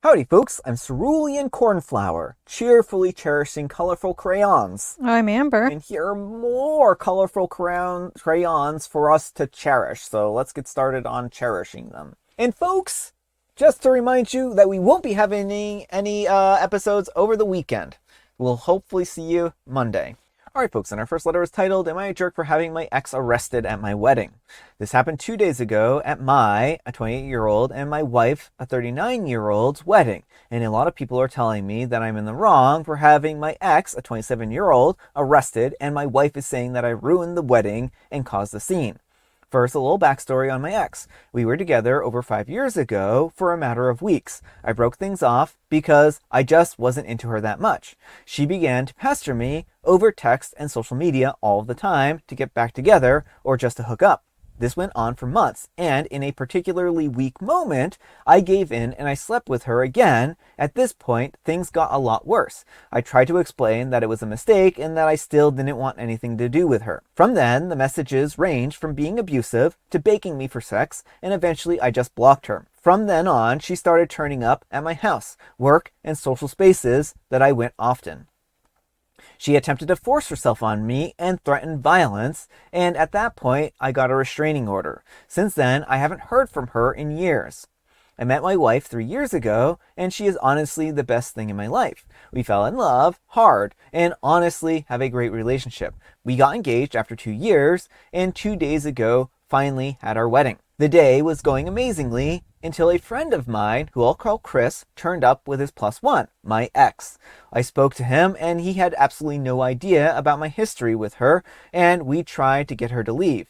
Howdy folks, I'm Cerulean Cornflower, cheerfully cherishing colorful crayons. I'm Amber. And here are more colorful crayons for us to cherish, so let's get started on cherishing them. And folks, just to remind you that we won't be having any episodes over the weekend. We'll hopefully see you Monday. Alright folks, and our first letter is titled, Am I a Jerk for Having My Ex Arrested at My Wedding? This happened 2 days ago at a 28-year-old, and my wife, a 39-year-old's wedding. And a lot of people are telling me that I'm in the wrong for having my ex, a 27-year-old, arrested, and my wife is saying that I ruined the wedding and caused a scene. First, a little backstory on my ex. We were together over 5 years ago for a matter of weeks. I broke things off because I just wasn't into her that much. She began to pester me over text and social media all the time to get back together or just to hook up. This went on for months, and in a particularly weak moment, I gave in and I slept with her again. At this point, things got a lot worse. I tried to explain that it was a mistake and that I still didn't want anything to do with her. From then, the messages ranged from being abusive to begging me for sex, and eventually I just blocked her. From then on, she started turning up at my house, work, and social spaces that I went often. She attempted to force herself on me and threatened violence, and at that point, I got a restraining order. Since then, I haven't heard from her in years. I met my wife 3 years ago, and she is honestly the best thing in my life. We fell in love hard, and honestly have a great relationship. We got engaged after 2 years, and 2 days ago, finally had our wedding. The day was going amazingly until a friend of mine, who I'll call Chris, turned up with his +1, my ex. I spoke to him and he had absolutely no idea about my history with her, and we tried to get her to leave.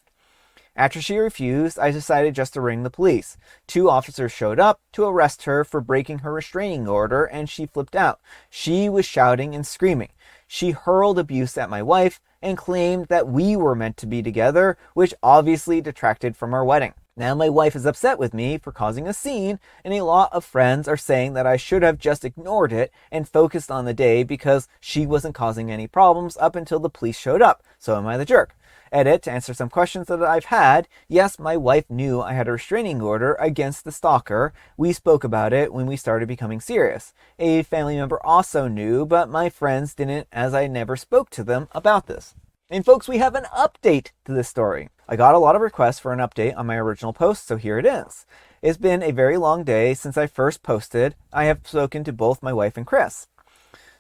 After she refused, I decided just to ring the police. 2 officers showed up to arrest her for breaking her restraining order, and she flipped out. She was shouting and screaming. She hurled abuse at my wife and claimed that we were meant to be together, which obviously detracted from our wedding. Now my wife is upset with me for causing a scene, and a lot of friends are saying that I should have just ignored it and focused on the day because she wasn't causing any problems up until the police showed up. So am I the jerk? Edit, to answer some questions that I've had, yes, my wife knew I had a restraining order against the stalker. We spoke about it when we started becoming serious. A family member also knew, but my friends didn't, as I never spoke to them about this. And folks, we have an update to this story. I got a lot of requests for an update on my original post, so here it is. It's been a very long day since I first posted. I have spoken to both my wife and Chris.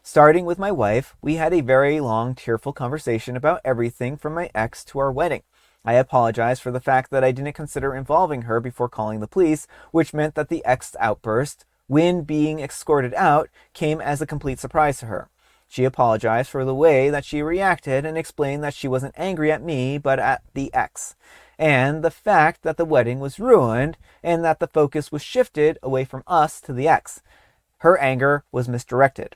Starting with my wife, we had a very long, tearful conversation about everything from my ex to our wedding. I apologized for the fact that I didn't consider involving her before calling the police, which meant that the ex outburst, when being escorted out, came as a complete surprise to her. She apologized for the way that she reacted and explained that she wasn't angry at me, but at the ex, and the fact that the wedding was ruined and that the focus was shifted away from us to the ex. Her anger was misdirected.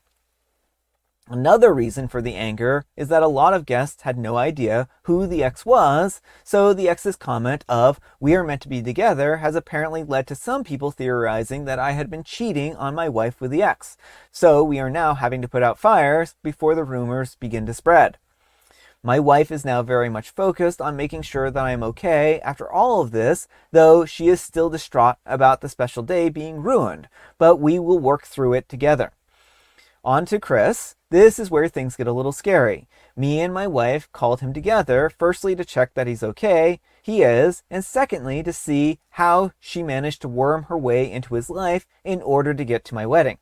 Another reason for the anger is that a lot of guests had no idea who the ex was, so the ex's comment of, "we are meant to be together," has apparently led to some people theorizing that I had been cheating on my wife with the ex. So we are now having to put out fires before the rumors begin to spread. My wife is now very much focused on making sure that I am okay after all of this, though she is still distraught about the special day being ruined, but we will work through it together. On to Chris. This is where things get a little scary. Me and my wife called him together, firstly to check that he's okay, he is, and secondly to see how she managed to worm her way into his life in order to get to my wedding.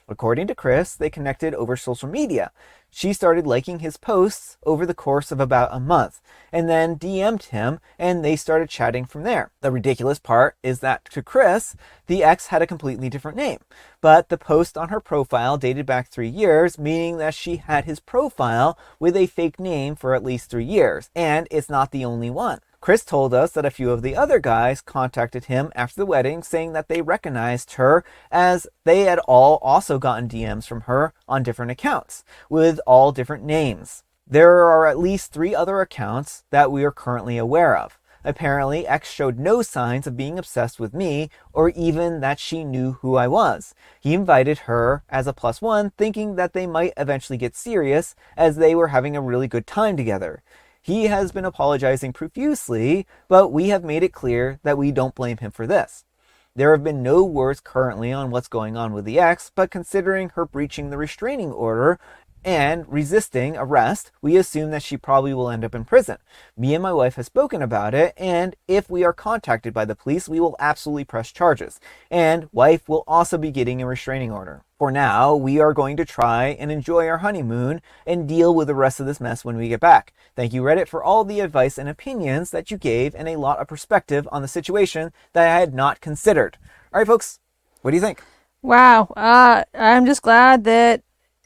According to Chris, they connected over social media. She started liking his posts over the course of about a month, and then DM'd him, and they started chatting from there. The ridiculous part is that to Chris, the ex had a completely different name, but the post on her profile dated back 3 years, meaning that she had his profile with a fake name for at least 3 years, and it's not the only one. Chris told us that a few of the other guys contacted him after the wedding saying that they recognized her, as they had all also gotten DMs from her on different accounts with all different names. There are at least 3 other accounts that we are currently aware of. Apparently, X showed no signs of being obsessed with me or even that she knew who I was. He invited her as a +1, thinking that they might eventually get serious as they were having a really good time together. He has been apologizing profusely, but we have made it clear that we don't blame him for this. There have been no words currently on what's going on with the ex, but considering her breaching the restraining order and resisting arrest, we assume that she probably will end up in prison. Me and my wife have spoken about it, and if we are contacted by the police, we will absolutely press charges. And wife will also be getting a restraining order. For now, we are going to try and enjoy our honeymoon and deal with the rest of this mess when we get back. Thank you, Reddit, for all the advice and opinions that you gave and a lot of perspective on the situation that I had not considered. All right, folks, what do you think? Wow. I'm just glad that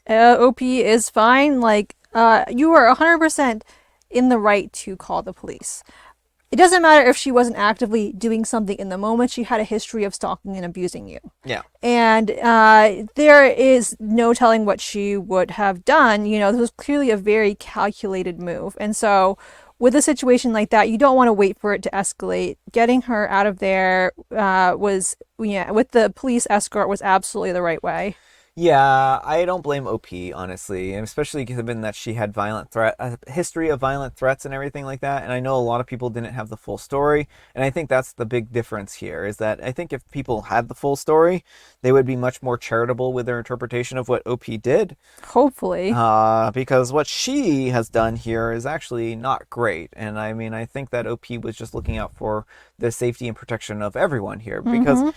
OP is fine. Like, you are 100% in the right to call the police. It doesn't matter if she wasn't actively doing something in the moment. She had a history of stalking and abusing you. Yeah. And there is no telling what she would have done. You know, this was clearly a very calculated move. And so with a situation like that, you don't want to wait for it to escalate. Getting her out of there was, with the police escort, was absolutely the right way. Yeah, I don't blame OP, honestly, and especially given that she had a history of violent threats and everything like that. And I know a lot of people didn't have the full story, and I think that's the big difference here. Is that I think if people had the full story, they would be much more charitable with their interpretation of what OP did. Hopefully. Because what she has done here is actually not great, and I mean, I think that OP was just looking out for the safety and protection of everyone here because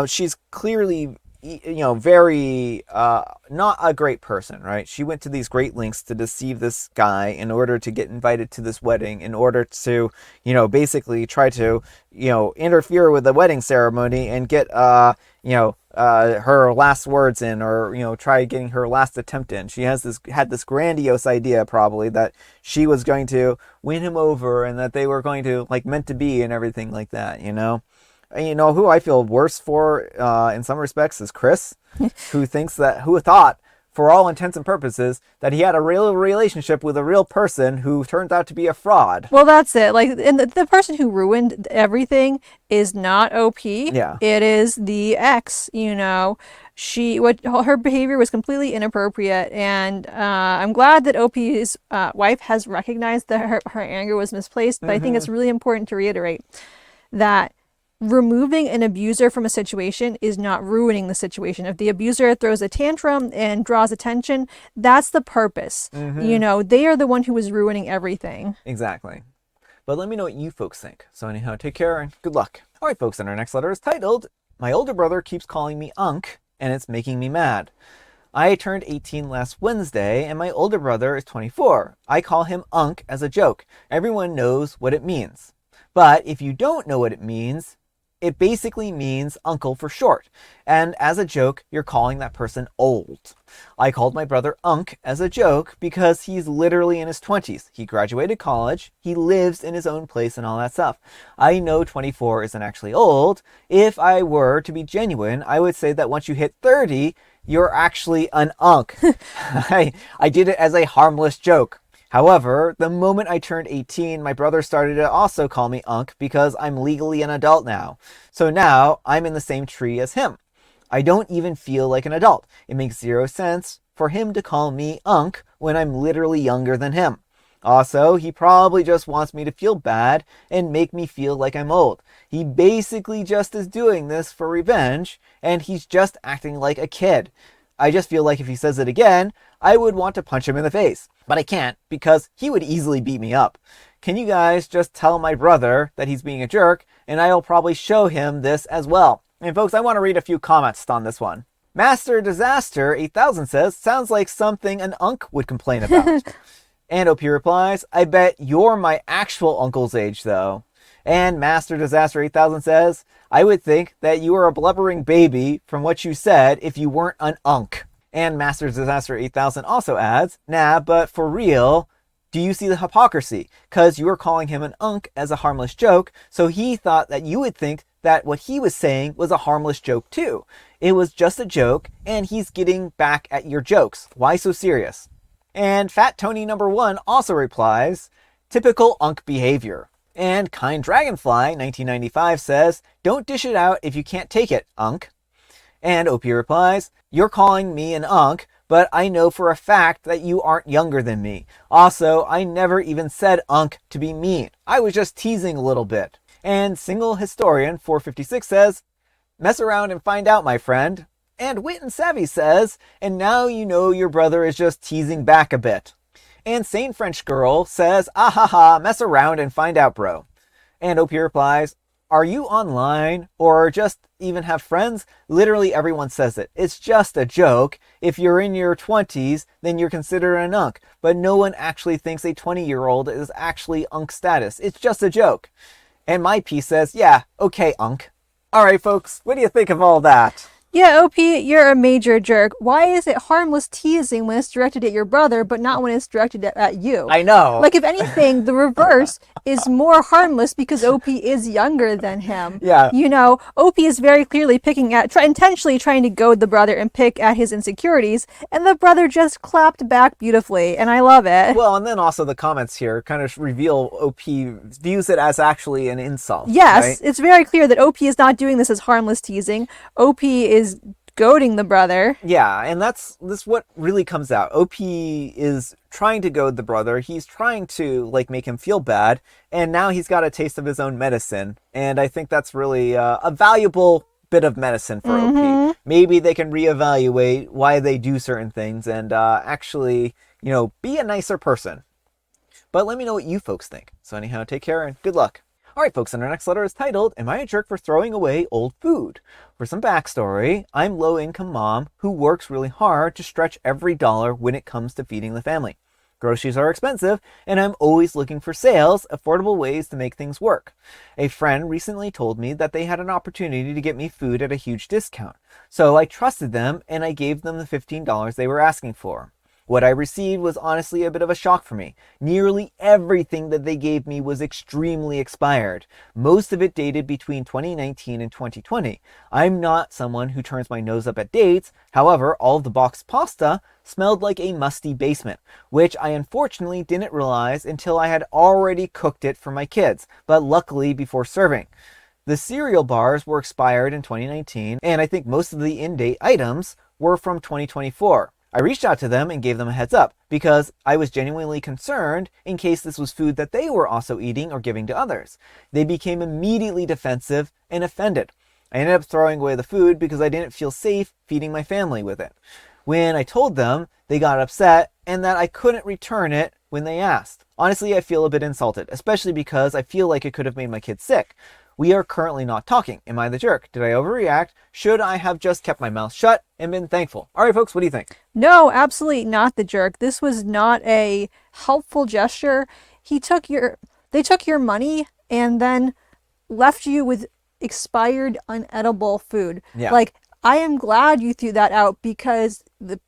she's clearly very not a great person, right? She went to these great lengths to deceive this guy in order to get invited to this wedding, in order to, basically try to, interfere with the wedding ceremony and get, her last words in, or, try getting her last attempt in. She had this grandiose idea probably that she was going to win him over and that they were going to, like, meant to be and everything like that, And who I feel worse for in some respects is Chris, who thought, for all intents and purposes, that he had a real relationship with a real person who turned out to be a fraud. Well, that's it. Like, and the person who ruined everything is not OP. Yeah. It is the ex. Her behavior was completely inappropriate, and I'm glad that OP's wife has recognized that her anger was misplaced. But I think it's really important to reiterate that removing an abuser from a situation is not ruining the situation. If the abuser throws a tantrum and draws attention, that's the purpose. They are the one who is ruining everything. Exactly. But let me know what you folks think. So anyhow, take care and good luck. All right, folks, and our next letter is titled, My Older Brother Keeps Calling Me Unc, and It's Making Me Mad. I turned 18 last Wednesday, and my older brother is 24. I call him Unc as a joke. Everyone knows what it means. But if you don't know what it means, it basically means uncle for short. And as a joke, you're calling that person old. I called my brother Unc as a joke because he's literally in his 20s. He graduated college, he lives in his own place and all that stuff. I know 24 isn't actually old. If I were to be genuine, I would say that once you hit 30, you're actually an Unc. I did it as a harmless joke. However, the moment I turned 18, my brother started to also call me Unc because I'm legally an adult now. So now I'm in the same tree as him. I don't even feel like an adult. It makes zero sense for him to call me Unc when I'm literally younger than him. Also, he probably just wants me to feel bad and make me feel like I'm old. He basically just is doing this for revenge, and he's just acting like a kid. I just feel like if he says it again, I would want to punch him in the face. But I can't, because he would easily beat me up. Can you guys just tell my brother that he's being a jerk, and I'll probably show him this as well. And folks, I want to read a few comments on this one. Master Disaster 8000 says, sounds like something an Unc would complain about. And OP replies, I bet you're my actual uncle's age though. And Master Disaster 8000 says, I would think that you were a blubbering baby from what you said if you weren't an Unc. And Master Disaster 8000 also adds, nah, but for real, do you see the hypocrisy? Because you were calling him an Unc as a harmless joke, so he thought that you would think that what he was saying was a harmless joke too. It was just a joke, and he's getting back at your jokes. Why so serious? And Fat Tony #1 also replies, typical Unc behavior. And Kind Dragonfly 1995 says, don't dish it out if you can't take it, Unc. And OP replies, you're calling me an Unc, but I know for a fact that you aren't younger than me. Also, I never even said Unc to be mean. I was just teasing a little bit. And Single Historian 456 says, Mess around and find out, my friend. And Wit and Savvy says, and now you know your brother is just teasing back a bit. And Sane French Girl says, ah ha ha, mess around and find out, bro. And OP replies, are you online or just even have friends? Literally everyone says it. It's just a joke. If you're in your 20s, then you're considered an unk. But no one actually thinks a 20-year-old is actually unk status. It's just a joke. And my piece says, yeah, okay, unk. All right, folks, what do you think of all that? Yeah, OP, you're a major jerk. Why is it harmless teasing when it's directed at your brother, but not when it's directed at you? I know. Like, if anything, the reverse is more harmless because OP is younger than him. Yeah. You know, OP is very clearly picking at, intentionally trying to goad the brother and pick at his insecurities, and the brother just clapped back beautifully, and I love it. Well, and then also the comments here kind of reveal OP views it as actually an insult. Yes, right? It's very clear that OP is not doing this as harmless teasing. OP is goading the brother. Yeah, and that's what really comes out. OP is trying to goad the brother. He's trying to like make him feel bad, and now he's got a taste of his own medicine. And I think that's really a valuable bit of medicine for OP. Maybe they can reevaluate why they do certain things and actually, you know, be a nicer person. But let me know what you folks think. So anyhow, take care and good luck. Alright folks, and our next letter is titled, Am I a Jerk for Throwing Away Old Food? For some backstory, I'm low-income mom who works really hard to stretch every dollar when it comes to feeding the family. Groceries are expensive, and I'm always looking for sales, affordable ways to make things work. A friend recently told me that they had an opportunity to get me food at a huge discount. So I trusted them, and I gave them the $15 they were asking for. What I received was honestly a bit of a shock for me. Nearly everything that they gave me was extremely expired. Most of it dated between 2019 and 2020. I'm not someone who turns my nose up at dates. However, all of the boxed pasta smelled like a musty basement, which I unfortunately didn't realize until I had already cooked it for my kids, but luckily before serving. The cereal bars were expired in 2019, and I think most of the in-date items were from 2024. I reached out to them and gave them a heads up because I was genuinely concerned in case this was food that they were also eating or giving to others. They became immediately defensive and offended. I ended up throwing away the food because I didn't feel safe feeding my family with it. When I told them, they got upset and that I couldn't return it when they asked. Honestly, I feel a bit insulted, especially because I feel like it could have made my kids sick. We are currently not talking. Am I the jerk? Did I overreact? Should I have just kept my mouth shut and been thankful? All right, folks, what do you think? No, absolutely not the jerk. This was not a helpful gesture. They took your money and then left you with expired, unedible food. Yeah. Like, I am glad you threw that out because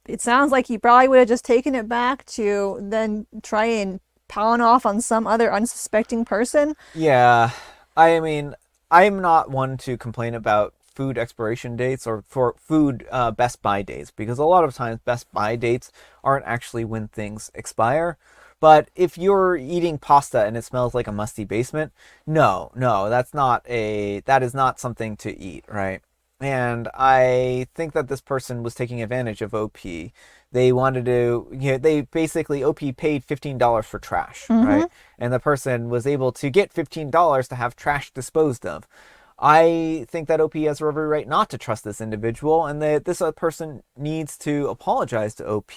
it sounds like he probably would have just taken it back to then try and pawn off on some other unsuspecting person. Yeah, I mean, I'm not one to complain about food expiration dates or for food best by dates because a lot of times best by dates aren't actually when things expire. But if you're eating pasta and it smells like a musty basement, no, that is not something to eat, right? And I think that this person was taking advantage of OP. They wanted to, they basically, OP paid $15 for trash, right? And the person was able to get $15 to have trash disposed of. I think that OP has every right not to trust this individual and that this person needs to apologize to OP.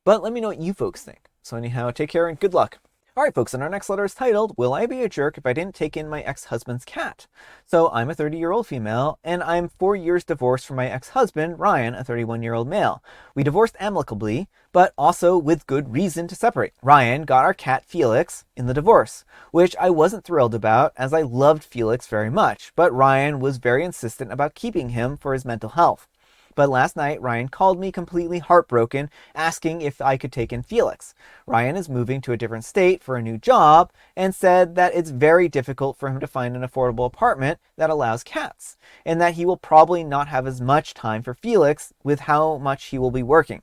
But let me know what you folks think. So anyhow, take care and good luck. Alright folks, and our next letter is titled, Will I be a jerk if I didn't take in my ex-husband's cat? So I'm a 30-year-old female, and I'm 4 years divorced from my ex-husband, Ryan, a 31-year-old male. We divorced amicably, but also with good reason to separate. Ryan got our cat Felix in the divorce, which I wasn't thrilled about as I loved Felix very much, but Ryan was very insistent about keeping him for his mental health. But last night, Ryan called me completely heartbroken, asking if I could take in Felix. Ryan is moving to a different state for a new job and said that it's very difficult for him to find an affordable apartment that allows cats, and that he will probably not have as much time for Felix with how much he will be working.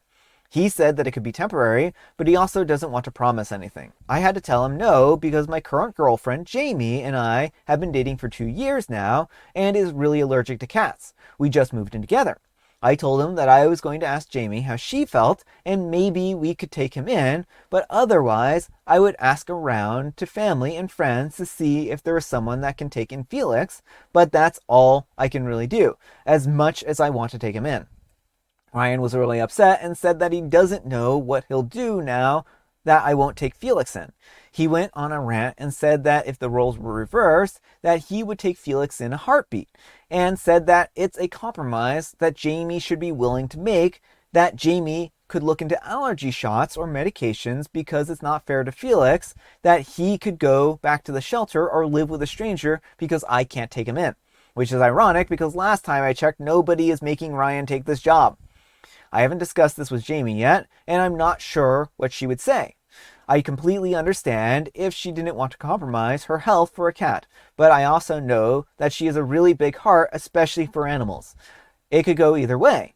He said that it could be temporary, but he also doesn't want to promise anything. I had to tell him no because my current girlfriend, Jamie, and I have been dating for 2 years now and is really allergic to cats. We just moved in together. I told him that I was going to ask Jamie how she felt, and maybe we could take him in, but otherwise I would ask around to family and friends to see if there was someone that can take in Felix, but that's all I can really do, as much as I want to take him in. Ryan was really upset and said that he doesn't know what he'll do now that I won't take Felix in. He went on a rant and said that if the roles were reversed, that he would take Felix in a heartbeat, and said that it's a compromise that Jamie should be willing to make, that Jamie could look into allergy shots or medications because it's not fair to Felix, that he could go back to the shelter or live with a stranger because I can't take him in. Which is ironic because last time I checked, nobody is making Ryan take this job. I haven't discussed this with Jamie yet, and I'm not sure what she would say. I completely understand if she didn't want to compromise her health for a cat, but I also know that she has a really big heart, especially for animals. It could go either way.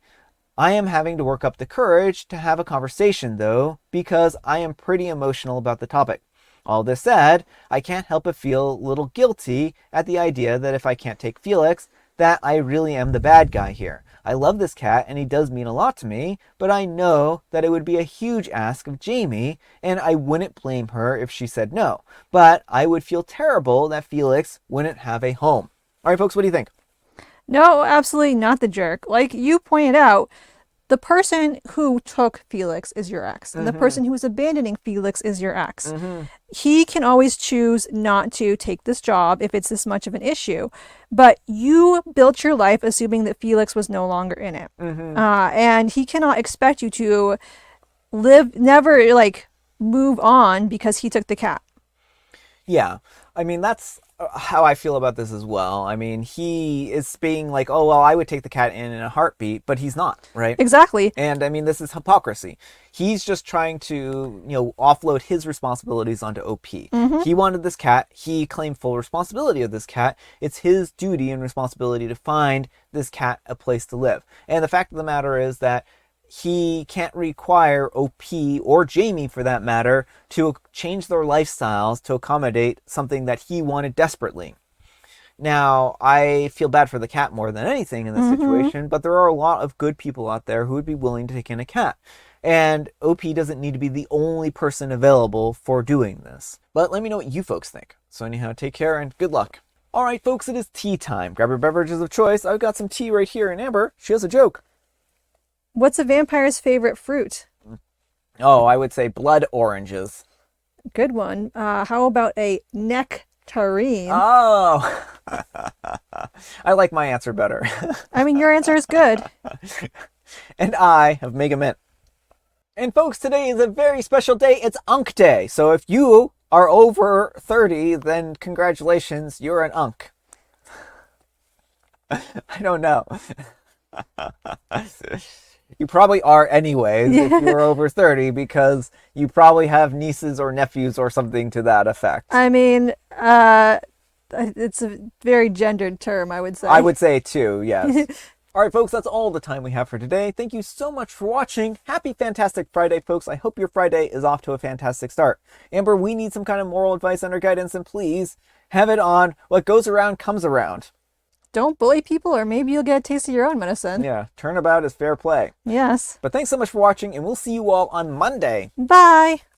I am having to work up the courage to have a conversation, though, because I am pretty emotional about the topic. All this said, I can't help but feel a little guilty at the idea that if I can't take Felix, that I really am the bad guy here. I love this cat and he does mean a lot to me, but I know that it would be a huge ask of Jamie, and I wouldn't blame her if she said no. But I would feel terrible that Felix wouldn't have a home. All right, folks, what do you think? No, absolutely not the jerk. Like you pointed out, the person who took Felix is your ex, and the person who is abandoning Felix is your ex. He can always choose not to take this job if it's this much of an issue, but you built your life assuming that Felix was no longer in it, and he cannot expect you to never like move on because he took the cat. Yeah, I mean, that's how I feel about this as well. I mean, he is being like, oh, well, I would take the cat in a heartbeat, but he's not, right? Exactly. And I mean, this is hypocrisy. He's just trying to, offload his responsibilities onto OP. He wanted this cat. He claimed full responsibility of this cat. It's his duty and responsibility to find this cat a place to live. And the fact of the matter is that he can't require OP or Jamie, for that matter, to change their lifestyles to accommodate something that he wanted desperately. Now, I feel bad for the cat more than anything in this situation, but there are a lot of good people out there who would be willing to take in a cat. And OP doesn't need to be the only person available for doing this. But let me know what you folks think. So anyhow, take care and good luck. All right, folks, it is tea time. Grab your beverages of choice. I've got some tea right here, and Amber, she has a joke. What's a vampire's favorite fruit? Oh, I would say blood oranges. Good one. How about a nectarine? Oh, I like my answer better. I mean, your answer is good. And I have Mega Mint. And folks, today is a very special day. It's Unk Day. So if you are over 30, then congratulations, you're an Unk. I don't know. You probably are anyways if you're over 30, because you probably have nieces or nephews or something to that effect. I mean, it's a very gendered term, I would say. I would say too, yes. All right, folks, that's all the time we have for today. Thank you so much for watching. Happy Fantastic Friday, folks. I hope your Friday is off to a fantastic start. Amber, we need some kind of moral advice and or guidance, and please have it on what goes around comes around. Don't bully people, or maybe you'll get a taste of your own medicine. Yeah, turnabout is fair play. Yes. But thanks so much for watching, and we'll see you all on Monday. Bye.